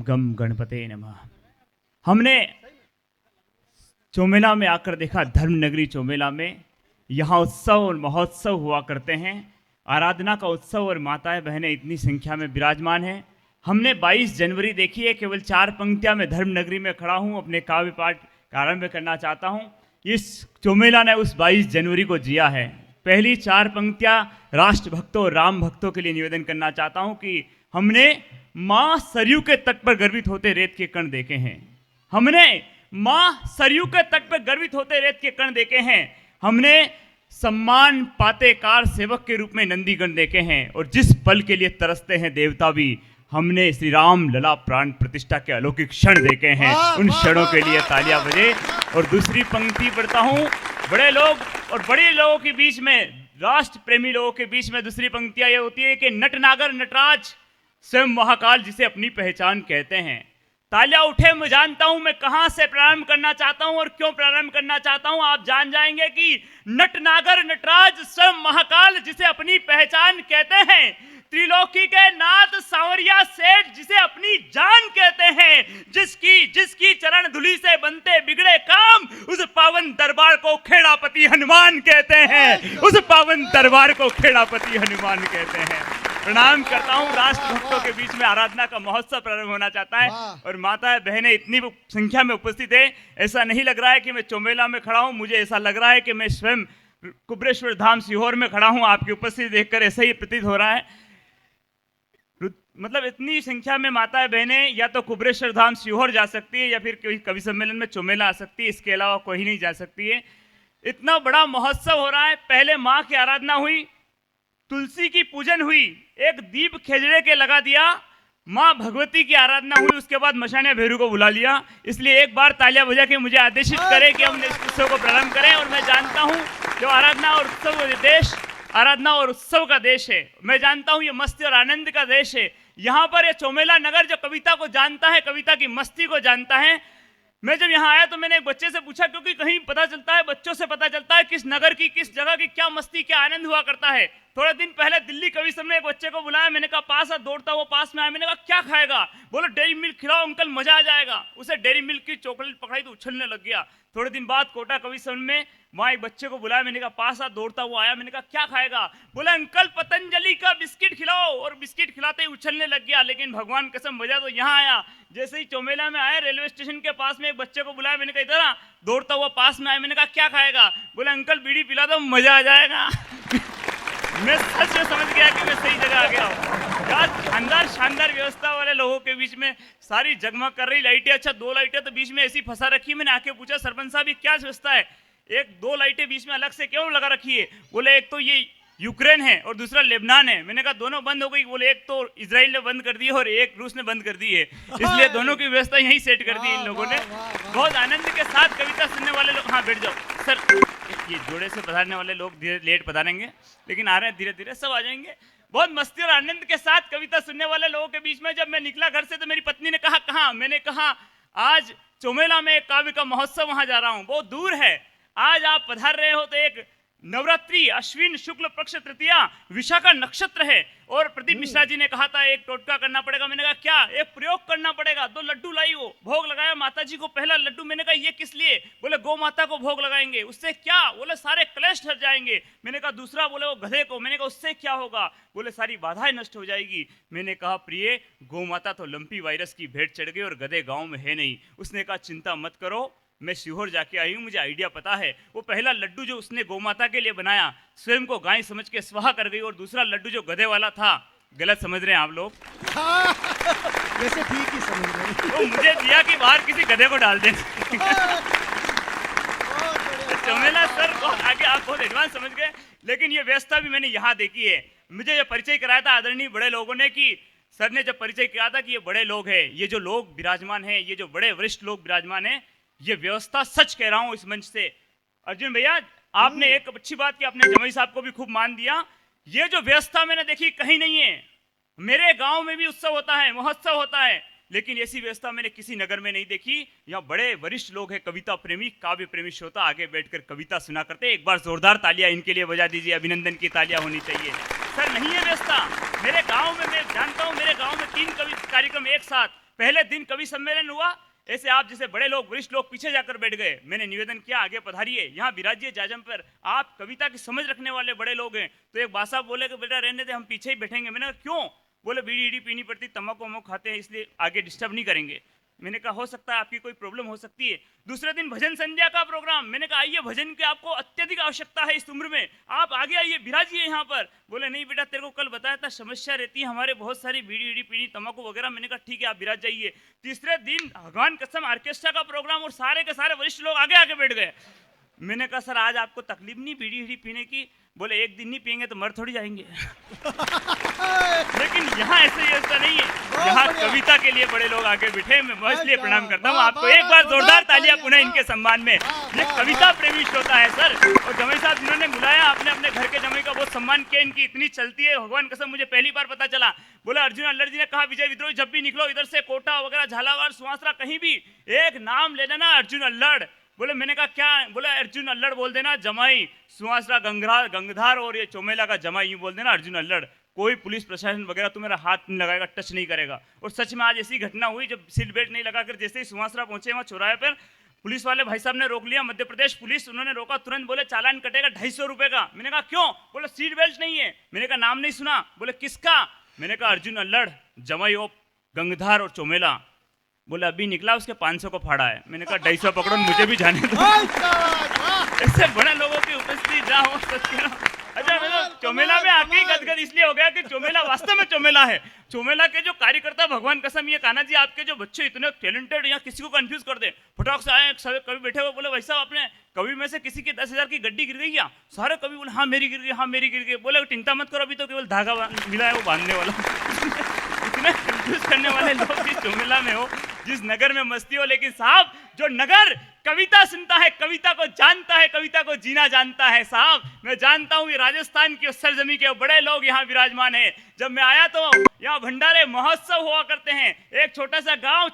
गम गणपते नमः। हमने चोमेला में आकर देखा, धर्म नगरी चोमेला में यहाँ उत्सव और महोत्सव हुआ करते हैं, आराधना का उत्सव, और माताएं बहनें इतनी संख्या में विराजमान हैं। हमने 22 जनवरी देखी है। केवल 4 पंक्तियां में धर्म नगरी में खड़ा हूँ, अपने काव्य पाठ का आरंभ करना चाहता हूँ। इस चोमेला ने उस 22 जनवरी को जिया है। पहली 4 पंक्तियां राष्ट्र भक्तों और राम भक्तों के लिए निवेदन करना चाहता हूँ कि हमने माँ सरयू के तट पर गर्वित होते रेत के कण देखे हैं। हमने माँ सरयू के तट पर गर्वित होते रेत के कण देखे हैं। हमने सम्मान पाते कार सेवक के रूप में नंदीगण देखे हैं, और जिस पल के लिए तरसते हैं देवता भी, हमने श्री राम लला प्राण प्रतिष्ठा के अलौकिक क्षण देखे हैं। उन क्षणों के लिए तालियां बजे। और दूसरी पंक्ति पढ़ता हूं, बड़े लोग और बड़े लोगों के बीच में, राष्ट्र प्रेमी लोगों के बीच में दूसरी पंक्तियां ये होती है कि नटनागर नटराज स्वयं महाकाल जिसे अपनी पहचान कहते हैं। तालियां उठे, मैं जानता हूं मैं कहां से प्रारंभ करना चाहता हूं और क्यों प्रारंभ करना चाहता हूं। आप जान जाएंगे कि नटनागर नटराज स्वयं महाकाल जिसे अपनी पहचान कहते हैं, त्रिलोकी के नाथ सांवरिया सेठ जिसे अपनी जान कहते हैं, जिसकी चरण धुली से बनते बिगड़े काम, उस पावन दरबार को खेड़ापति हनुमान कहते हैं। उस पावन दरबार को खेड़ापति हनुमान कहते हैं। प्रणाम करता हूँ। राष्ट्र भक्तों के बीच में आराधना का महोत्सव प्रारंभ होना चाहता है, और माताएं बहनें इतनी संख्या में उपस्थित है। ऐसा नहीं लग रहा है कि मैं चोमेला में खड़ा हूँ, मुझे ऐसा लग रहा है कि मैं स्वयं कुबरेश्वर धाम सीहोर में खड़ा हूँ। आपकी उपस्थिति देखकर ऐसा ही प्रतीत हो रहा है। मतलब इतनी संख्या में माताएं बहनें या तो कुबरेश्वर धाम सीहोर जा सकती है, या फिर कोई कवि सम्मेलन में चोमेला आ सकती है, इसके अलावा कोई नहीं जा सकती है। इतना बड़ा महोत्सव हो रहा है। पहले माँ की आराधना हुई, तुलसी की पूजन हुई, एक दीप खेजड़े के लगा दिया, माँ भगवती की आराधना हुई, उसके बाद मशानिया भेरू को बुला लिया। इसलिए एक बार तालियां बजा के मुझे आदेशित करें कि हम इस उत्सव को प्रारंभ करें। और मैं जानता हूं जो आराधना और उत्सव का देश, आराधना और उत्सव का देश है, मैं जानता हूं ये मस्ती और आनंद का देश है। यहाँ पर ये चोमेला नगर जो कविता को जानता है, कविता की मस्ती को जानता है। मैं जब यहाँ आया तो मैंने एक बच्चे से पूछा, क्योंकि कहीं पता चलता है, बच्चों से पता चलता है किस नगर की, किस जगह की क्या मस्ती, क्या आनंद हुआ करता है। थोड़े दिन पहले दिल्ली कवि सम्मेलन में एक बच्चे को बुलाया, मैंने कहा पास आ, दौड़ता वो पास में आया, मैंने कहा क्या खाएगा? बोलो डेयरी मिल्क खिलाओ अंकल, मजा आ जाएगा। उसे डेयरी मिल्क की चॉकलेट पकड़ाई तो उछलने लग गया। थोड़े दिन बाद कोटा कवि सम्मेलन में वहाँ एक बच्चे को बुलाया, मैंने कहा पास आ, दौड़ता वो आया, मैंने कहा क्या खाएगा? बोला अंकल पतंजलि का बिस्किट खिलाओ, और बिस्किट खिलाते ही उछलने लग गया। लेकिन भगवान कसम मजा तो यहाँ आया। जैसे ही चोमेला में आया, रेलवे स्टेशन के पास में एक बच्चे को बुलाया, मैंने कहा इधर आ, दौड़ता हुआ पास में आया, मैंने कहा क्या खाएगा? बोला अंकल बीड़ी पिला दो, मजा आ जाएगा। मैं सच में समझ गया कि मैं सही जगह आ गया हूँ। शानदार व्यवस्था वाले लोगों के बीच में, सारी जगमग कर रही लाइटें, अच्छा 2 लाइटें तो बीच में ऐसी फंसा रखी है। मैंने आके पूछा सरपंच साहब ये क्या व्यवस्था है, 1-2 लाइटें बीच में अलग से क्यों लगा रखी है? बोले एक तो ये यूक्रेन है और दूसरा लेबनान है। मैंने कहा दोनों बंद हो गई? बोले एक तो इजराइल ने बंद कर दी है और एक रूस ने बंद कर दी है, इसलिए दोनों की व्यवस्था यहीं सेट कर दी इन लोगों ने। बहुत आनंद के साथ कविता सुनने वाले लोग, हाँ बैठ जाओ सर, ये जोड़े से पधारने वाले लोग धीरे लेट पधारेंगे, लेकिन आ रहे हैं धीरे धीरे, सब आ जाएंगे। बहुत मस्ती और आनंद के साथ कविता सुनने वाले लोगों के बीच में जब मैं निकला घर से तो मेरी पत्नी ने कहा कहाँ? मैंने कहा आज चोमेला में काव्य का महोत्सव वहां जा रहा हूं, बहुत दूर है। आज आप पधार रहे हो तो एक नवरात्रि अश्विन शुक्ल पक्ष तृतीया विशाखा नक्षत्र है, और प्रदीप मिश्रा जी ने कहा था एक टोटका करना पड़ेगा। मैंने कहा क्या? एक प्रयोग करना पड़ेगा। 2 लड्डू लाई, वो भोग लगाया माता जी को, पहला लड्डू। मैंने कहा ये किस लिए? बोले गौ माता को भोग लगाएंगे। उससे क्या? बोले सारे क्लेश हट जाएंगे। मैंने कहा दूसरा? बोले वो गधे को। मैंने कहा उससे क्या होगा? बोले सारी बाधाएं नष्ट हो जाएगी। मैंने कहा प्रिय, गौ माता तो लंपी वायरस की भेंट चढ़ गई और गधे गाँव में है नहीं। उसने कहा चिंता मत करो, मैं सीहोर जाके आई हूँ, मुझे आइडिया पता है। वो पहला लड्डू जो उसने गौ माता के लिए बनाया, स्वयं को गाय समझ के स्वाहा कर गई, और दूसरा लड्डू जो गधे वाला था, गलत समझ रहे हैं आप लोग? वैसे ठीक ही समझ रहे हैं। तो मुझे दिया कि बाहर किसी गधे को डाल दें। चमेला सर बहुत आगे, आप बहुत एडवांस समझ गए। लेकिन ये व्यवस्था भी मैंने यहाँ देखी है। मुझे ये परिचय कराया था आदरणीय बड़े लोगों ने, कि सर ने जब परिचय किया था कि ये बड़े लोग हैं, ये जो लोग विराजमान हैं, ये जो बड़े वरिष्ठ लोग विराजमान हैं, ये व्यवस्था सच कह रहा हूं इस मंच से। अर्जुन भैया आपने एक अच्छी बात की, आपने जमाई साहब को भी खूब मान दिया। ये जो व्यवस्था मैंने देखी कहीं नहीं है। मेरे गांव में भी उत्सव होता है, महोत्सव होता है, लेकिन ऐसी व्यवस्था मैंने किसी नगर में नहीं देखी। यहाँ बड़े वरिष्ठ लोग हैं, कविता प्रेमी, काव्य प्रेमी श्रोता आगे बैठकर कविता सुना करते। एक बार जोरदार तालियां इनके लिए बजा दीजिए, अभिनंदन की तालियां होनी चाहिए। सर नहीं है व्यवस्था मेरे गाँव में, मैं जानता हूँ मेरे गाँव में 3 कवि कार्यक्रम एक साथ, पहले दिन कवि सम्मेलन हुआ, ऐसे आप जैसे बड़े लोग वरिष्ठ लोग पीछे जाकर बैठ गए। मैंने निवेदन किया आगे पधारिए, यहाँ विराजिए जाजम पर, आप कविता की समझ रखने वाले बड़े लोग हैं। तो एक बासा बोले कि बेटा रहने दे, हम पीछे ही बैठेंगे। मैंने कहा क्यों? बोले बीड़ी ईड़ी पीनी पड़ती, तम्बाकू वम्बाकू खाते हैं, इसलिए आगे डिस्टर्ब नहीं करेंगे। मैंने कहा हो सकता है आपकी कोई प्रॉब्लम हो सकती है। दूसरे दिन भजन संध्या का प्रोग्राम, मैंने कहा आइए, भजन की आपको अत्यधिक आवश्यकता है इस उम्र में, आप आगे आइए, विराजिए यहाँ पर। बोले नहीं बेटा, तेरे को कल बताया था समस्या रहती है हमारे, बहुत सारी बीड़ी ईड़ी पीनी, तम्बाकू वगैरह। मैंने कहा ठीक है, आप विराज जाइए। तीसरे दिन भगवान कसम ऑर्केस्ट्रा का प्रोग्राम और सारे के सारे वरिष्ठ लोग आगे आगे बैठ गए। मैंने कहा सर आज आपको तकलीफ नहीं बीड़ी ईड़ी पीने की? बोले एक दिन नहीं पियेंगे तो मर थोड़ी जाएंगे। लेकिन यहाँ ऐसा नहीं है, यहाँ कविता के लिए बड़े लोग आगे बैठे। मैं इसलिए प्रणाम करता हूँ आपको। एक बार जोरदार तालियां पुनः इनके सम्मान में। ये कविता प्रेमी श्रोता है सर। और जमाई साहब जिन्होंने बुलाया, आपने अपने घर के जमाई का बहुत सम्मान किया, इनकी इतनी चलती है, भगवान कसम मुझे पहली बार पता चला। बोला अर्जुन अल्लड़ जी ने कहा विजय विद्रोही जब भी निकलो इधर से, कोटा वगैरह झालावाड़ सुहासरा कहीं भी एक नाम ले लेना अर्जुन अल्लड़। बोले मैंने कहा क्या? बोला अर्जुन अल्लड़ बोल देना, जमाई सुहासरा गंगधार और ये चोमेला का जमाई, यूं बोल देना अर्जुन अल्लड़। कोई पुलिस प्रशासन वगैरह तुम्हारा हाथ नहीं लगाएगा, टच नहीं करेगा। और सच में आज ऐसी घटना हुई, जब सीट बेल्ट नहीं लगाकर जैसे ही सुहासरा पहुंचे वहाँ चौराहे पर, पुलिस वाले भाई साहब ने रोक लिया, मध्य प्रदेश पुलिस, उन्होंने रोका, तुरंत बोले चालान कटेगा 250 रुपए का। मैंने कहा क्यों? बोले सीट बेल्ट नहीं है। मैंने कहा नाम नहीं सुना? बोले किसका? मैंने कहा अर्जुन अल्लड़, जमाई ऑफ गंगधार और चोमेला। बोले अभी निकला, उसके 500 को फाड़ा है। मैंने कहा 250 पकड़ो, मुझे भी जाने दो। ऐसे बड़े लोगों की उपस्थिति जहाँ हो, सच कह रहा हूं। अच्छा मतलब चोमेला में आके ही गदगद इसलिए हो गया कि चोमेला वास्तव में चोमेला है। चोमेला के जो कार्यकर्ता, भगवान कसम ये कान्हा जी आपके जो बच्चे इतने टैलेंटेड, यहाँ किसी को कंफ्यूज कर दे, फटाक से आए कवि बैठे हुए, बोले भाई साहब आपने कवि में से किसी की 10,000 की गड्डी गिर गई क्या? सारे कवि बोले हाँ मेरी गिर गई, हाँ मेरी गिर गई। बोले चिंता मत करो, अभी तो केवल धागा मिला है वो बांधने वाला। इतने कंफ्यूज करने वाले लोग जिस चोमेला में हो, जिस नगर में मस्ती हो, लेकिन साहब जो नगर कविता सुनता है, कविता को जानता है, कविता को जीना जानता है साहब। मैं जानता हूँ ये राजस्थान की सरजमी के बड़े लोग यहाँ विराजमान हैं। जब मैं आया तो यहाँ भंडारे महोत्सव हुआ करते हैं। एक छोटा सा गांव,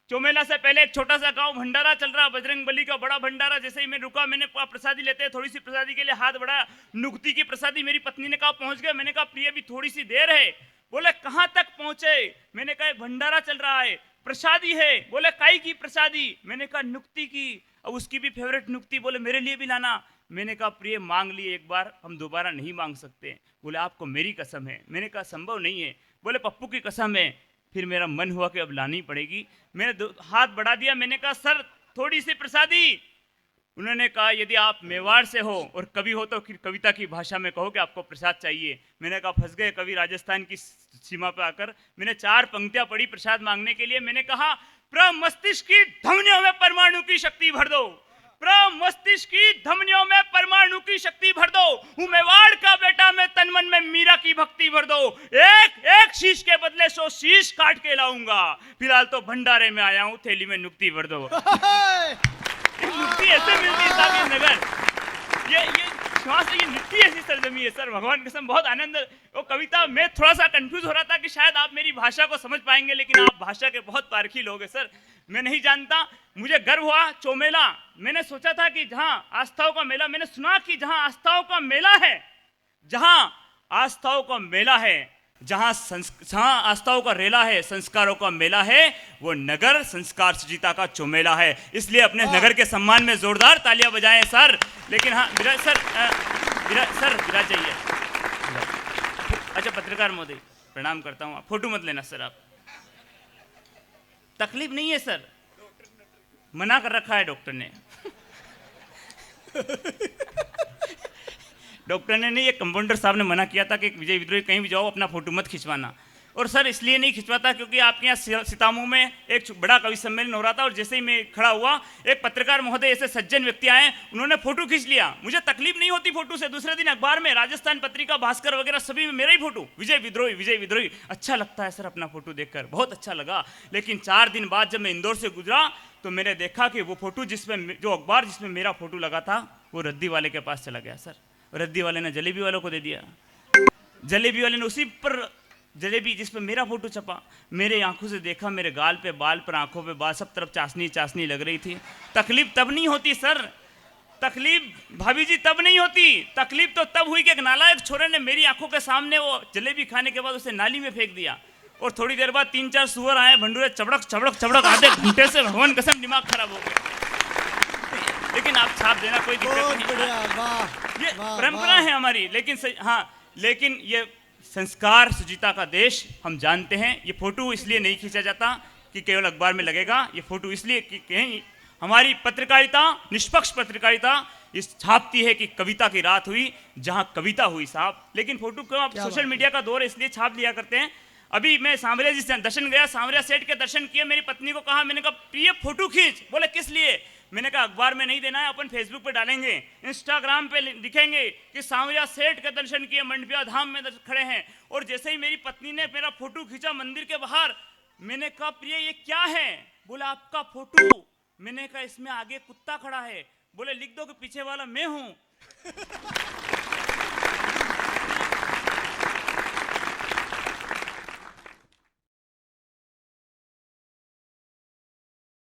चोमेला से पहले एक छोटा सा गांव भंडारा चल रहा, बजरंग बली का बड़ा भंडारा। जैसे ही मैं रुका, मैंने प्रसादी लेते हैं, थोड़ी सी प्रसादी के लिए हाथ बढ़ाया, नुक्ति की प्रसादी। मेरी पत्नी ने कहा पहुंच गए। मैंने कहा प्रिय अभी थोड़ी सी देर है। बोले कहाँ तक पहुंचे? मैंने कहा भंडारा चल रहा है, प्रसादी है। बोले काई की प्रसादी? मैंने कहा नुक्ति की। अब उसकी भी फेवरेट नुक्ति, बोले मेरे लिए भी लाना। मैंने कहा प्रिय मांग लिए एक बार, हम दोबारा नहीं मांग सकते। बोले आपको मेरी कसम है। मैंने कहा संभव नहीं है। बोले पप्पू की कसम है। फिर मेरा मन हुआ कि अब लानी पड़ेगी। मैंने हाथ बढ़ा दिया। मैंने कहा सर थोड़ी सी प्रसादी। उन्होंने कहा यदि आप मेवाड़ से हो और कवि हो तो कविता की भाषा में कहो कि आपको प्रसाद चाहिए। मैंने कहा फंस गए कवि राजस्थान की सीमा पर आकर। मैंने 4 पंक्तियां पढ़ी प्रसाद मांगने के लिए। मैंने कहा प्रमस्तिष्क की धमनियों में परमाणु की शक्ति भर दो, प्रमस्तिष्क की धमनियों में परमाणु की शक्ति भर दो। हूँ मेवाड़ का बेटा, मैं तन मन में मीरा की भक्ति भर दो। एक शीश के बदले 100 शीश काट के लाऊंगा। फिलहाल तो भंडारे में आया हूँ, थैली में नुक्ति भर दो। नुक्ति ऐसे मिलती है साहब ये नगर, ये श्वास, ये नुक्ति ऐसी सरजमी है सर। भगवान कसम बहुत आनंद। वो कविता में थोड़ा सा कंफ्यूज हो रहा था कि शायद आप मेरी भाषा को समझ पाएंगे, लेकिन आप भाषा के बहुत पारखी लोग हैं सर। मैं नहीं जानता, मुझे गर्व हुआ। चोमेला, मैंने सोचा था कि जहां आस्थाओं का मेला, मैंने सुना कि जहां आस्थाओं का मेला है, जहां आस्थाओं का मेला है, जहां आस्थाओं का रेला है, संस्कारों का मेला है, वो नगर संस्कार सुजीता का चोमेला है। इसलिए अपने नगर के सम्मान में जोरदार तालियां बजाएं सर। लेकिन हाँ विराज सर विराज जाइए। अच्छा पत्रकार महोदय प्रणाम करता हूँ, फोटो मत लेना सर। आप तकलीफ नहीं है सर, मना कर रखा है डॉक्टर ने। डॉक्टर ने नहीं, ये कंपाउंडर साहब ने मना किया था कि विजय विद्रोही कहीं भी जाओ अपना फोटो मत खिंचवाना। और सर इसलिए नहीं खिंचवाता क्योंकि आपके यहाँ सीतामऊ में एक बड़ा कवि सम्मेलन हो रहा था, और जैसे ही मैं खड़ा हुआ, एक पत्रकार महोदय ऐसे सज्जन व्यक्ति आए, उन्होंने फोटो खींच लिया। मुझे तकलीफ नहीं होती फोटो से। दूसरे दिन अखबार में, राजस्थान पत्रिका, भास्कर वगैरह सभी में मेरा ही फोटो, विजय विद्रोही विजय विद्रोही। अच्छा लगता है सर अपना फोटो देखकर, बहुत अच्छा लगा। लेकिन 4 दिन बाद जब मैं इंदौर से गुजरा तो मैंने देखा कि वो फोटो जिसमें, जो अखबार जिसमें मेरा फोटो लगा था, वो रद्दी वाले के पास चला गया सर। रद्दी वाले ने जलेबी वालों को दे दिया। जलेबी वाले ने उसी पर जलेबी जिस पर मेरा फोटो छपा, मेरे आंखों से देखा, मेरे गाल पे बाल पर, आंखों पे बाल, सब तरफ चाशनी चाशनी लग रही थी। तकलीफ तब नहीं होती सर, तकलीफ भाभी जी तब नहीं होती। तकलीफ तो तब हुई कि एक नालायक छोरे ने मेरी आंखों के सामने वो जलेबी खाने के बाद उसे नाली में फेंक दिया। और थोड़ी देर बाद 3-4 सुअर आए, भंडूरे चबड़क चबड़क चबड़क, आधे घंटे से भगवान कसम दिमाग खराब हो गया। लेकिन आप छाप देना, कोई दिक्कत बहुत नहीं। बढ़िया, वाह ये वाह, परंपरा है हमारी, लेकिन हाँ, लेकिन ये संस्कार सुजीता का देश हम जानते हैं। ये फोटो इसलिए नहीं खींचा जाता कि केवल अखबार में लगेगा, ये फोटो इसलिए कि कहीं हमारी पत्रकारिता, निष्पक्ष पत्रकारिता इस छापती है कि कविता की रात हुई जहां कविता हुई साहब। लेकिन फोटो को आप सोशल मीडिया का दौर है इसलिए छाप लिया करते हैं। अभी मैं सांवरिया जी से दर्शन गया, सांवरिया सेठ के दर्शन किए, मेरी पत्नी को कहा, मैंने कहा प्रिय फोटो खींच, बोले किस लिए? मैंने कहा अखबार में नहीं देना है, अपन फेसबुक पे डालेंगे, इंस्टाग्राम पे लिखेंगे कि सांवरिया सेठ के दर्शन किए, मंडपिया धाम में खड़े हैं। और जैसे ही मेरी पत्नी ने मेरा फोटो खींचा मंदिर के बाहर, मैंने कहा प्रिय ये क्या है? बोला आपका फोटो। मैंने कहा इसमें आगे कुत्ता खड़ा है। बोले लिख दो कि पीछे वाला मैं हूं।